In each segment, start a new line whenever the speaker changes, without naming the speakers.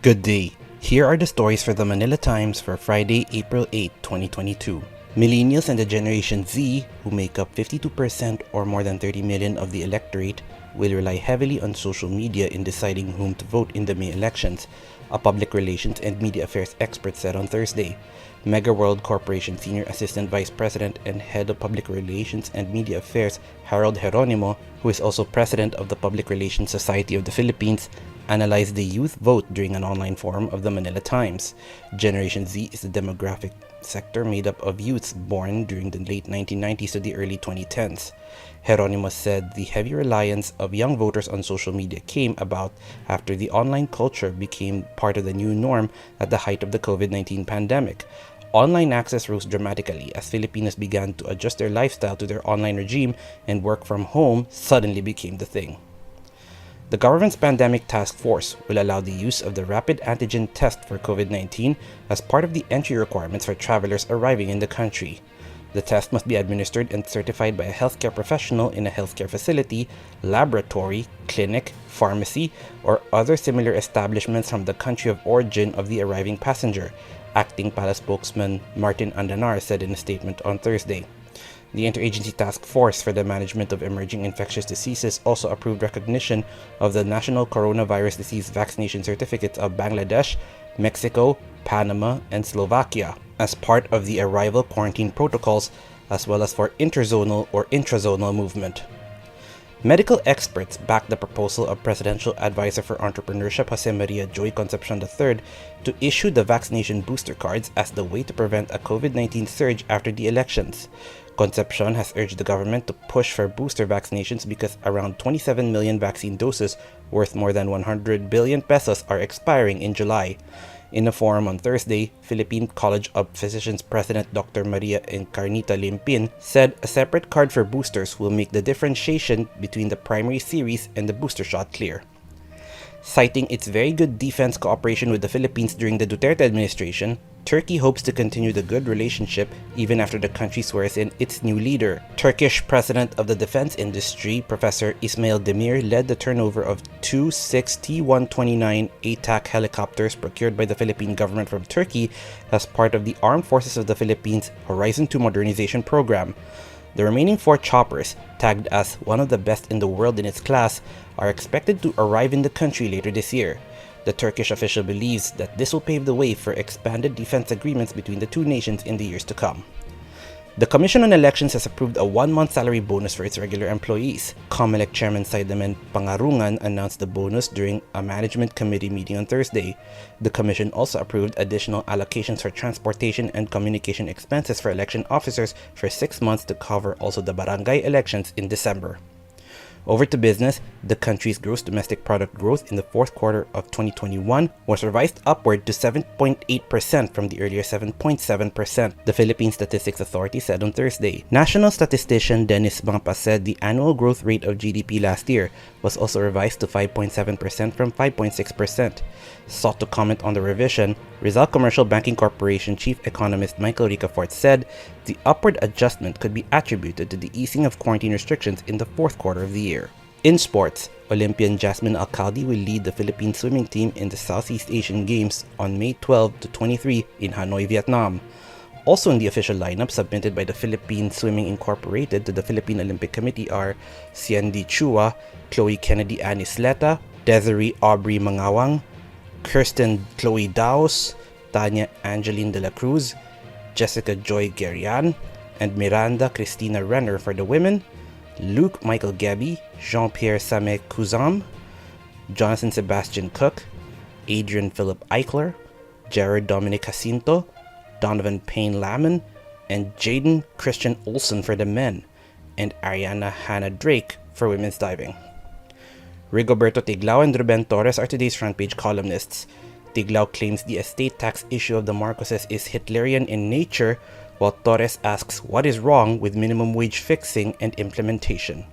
Good day. Here are the stories for the Manila Times for Friday, April 8, 2022. Millennials and the Generation Z, who make up 52% or more than 30 million of the electorate, will rely heavily on social media in deciding whom to vote in the May elections, a public relations and media affairs expert said on Thursday. Mega World Corporation Senior Assistant Vice President and Head of Public Relations and Media Affairs Harold Geronimo, who is also President of the Public Relations Society of the Philippines, analyzed the youth vote during an online forum of the Manila Times. Generation Z is the demographic sector made up of youths born during the late 1990s to the early 2010s. Geronimo said the heavy reliance of young voters on social media came about after the online culture became part of the new norm at the height of the COVID-19 pandemic. Online access rose dramatically as Filipinos began to adjust their lifestyle to their online regime, and work from home suddenly became the thing. The government's pandemic task force will allow the use of the rapid antigen test for COVID-19 as part of the entry requirements for travelers arriving in the country. The test must be administered and certified by a healthcare professional in a healthcare facility, laboratory, clinic, pharmacy, or other similar establishments from the country of origin of the arriving passenger, acting palace spokesman Martin Andanar said in a statement on Thursday. The Interagency Task Force for the Management of Emerging Infectious Diseases also approved recognition of the national coronavirus disease vaccination certificates of Bangladesh, Mexico, Panama, and Slovakia as part of the arrival quarantine protocols, as well as for interzonal or intrazonal movement. Medical experts backed the proposal of Presidential Advisor for Entrepreneurship Jose Maria Joy Concepcion III to issue the vaccination booster cards as the way to prevent a COVID-19 surge after the elections. Concepcion has urged the government to push for booster vaccinations because around 27 million vaccine doses worth more than 100 billion pesos are expiring in July. In a forum on Thursday, Philippine College of Physicians President Dr. Maria Encarnita Limpin said a separate card for boosters will make the differentiation between the primary series and the booster shot clear. Citing its very good defense cooperation with the Philippines during the Duterte administration, Turkey hopes to continue the good relationship even after the country swears in its new leader. Turkish President of the Defense Industry, Professor Ismail Demir, led the turnover of two 6 T-129 ATAC helicopters procured by the Philippine government from Turkey as part of the Armed Forces of the Philippines Horizon 2 modernization program. The remaining 4 choppers, tagged as one of the best in the world in its class, are expected to arrive in the country later this year. The Turkish official believes that this will pave the way for expanded defense agreements between the two nations in the years to come. The Commission on Elections has approved a 1-month salary bonus for its regular employees. COMELEC Chairman Saidaman Pangarungan announced the bonus during a management committee meeting on Thursday. The Commission also approved additional allocations for transportation and communication expenses for election officers for 6 months to cover also the barangay elections in December. Over to business, the country's gross domestic product growth in the fourth quarter of 2021 was revised upward to 7.8% from the earlier 7.7%, the Philippine Statistics Authority said on Thursday. National statistician Dennis Bangpa said the annual growth rate of GDP last year was also revised to 5.7% from 5.6%. Sought to comment on the revision, Rizal Commercial Banking Corporation Chief Economist Michael Ricafort said the upward adjustment could be attributed to the easing of quarantine restrictions in the fourth quarter of the year. In sports, Olympian Jasmine Alcalde will lead the Philippine swimming team in the Southeast Asian Games on May 12 to 23 in Hanoi, Vietnam. Also in the official lineup submitted by the Philippine Swimming Incorporated to the Philippine Olympic Committee are Ciandy Chua, Chloe Kennedy Anisleta, Desiree Aubrey Mangawang, Kirsten Chloe Daos, Tanya Angeline de la Cruz, Jessica Joy Guerian, and Miranda Cristina Renner for the women, Luke Michael Gabby, Jean-Pierre Same Kuzam, Jonathan Sebastian Cook, Adrian Philip Eichler, Jared Dominic Jacinto, Donovan Payne Lamon, and Jaden Christian Olsen for the men, and Ariana Hannah Drake for women's diving. Rigoberto Tiglao and Ruben Torres are today's front page columnists. Tiglao claims the estate tax issue of the Marcoses is Hitlerian in nature, while Torres asks what is wrong with minimum wage fixing and implementation.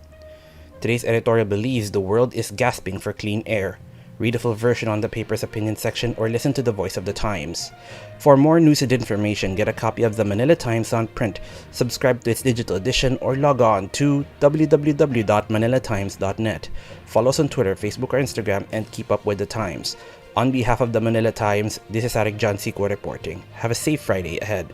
Today's editorial believes the world is gasping for clean air. Read a full version on the paper's opinion section or listen to the voice of the Times. For more news and information, get a copy of the Manila Times on print, subscribe to its digital edition, or log on to www.manilatimes.net. Follow us on Twitter, Facebook, or Instagram, and keep up with the Times. On behalf of the Manila Times, this is Arik John Sequo reporting. Have a safe Friday ahead.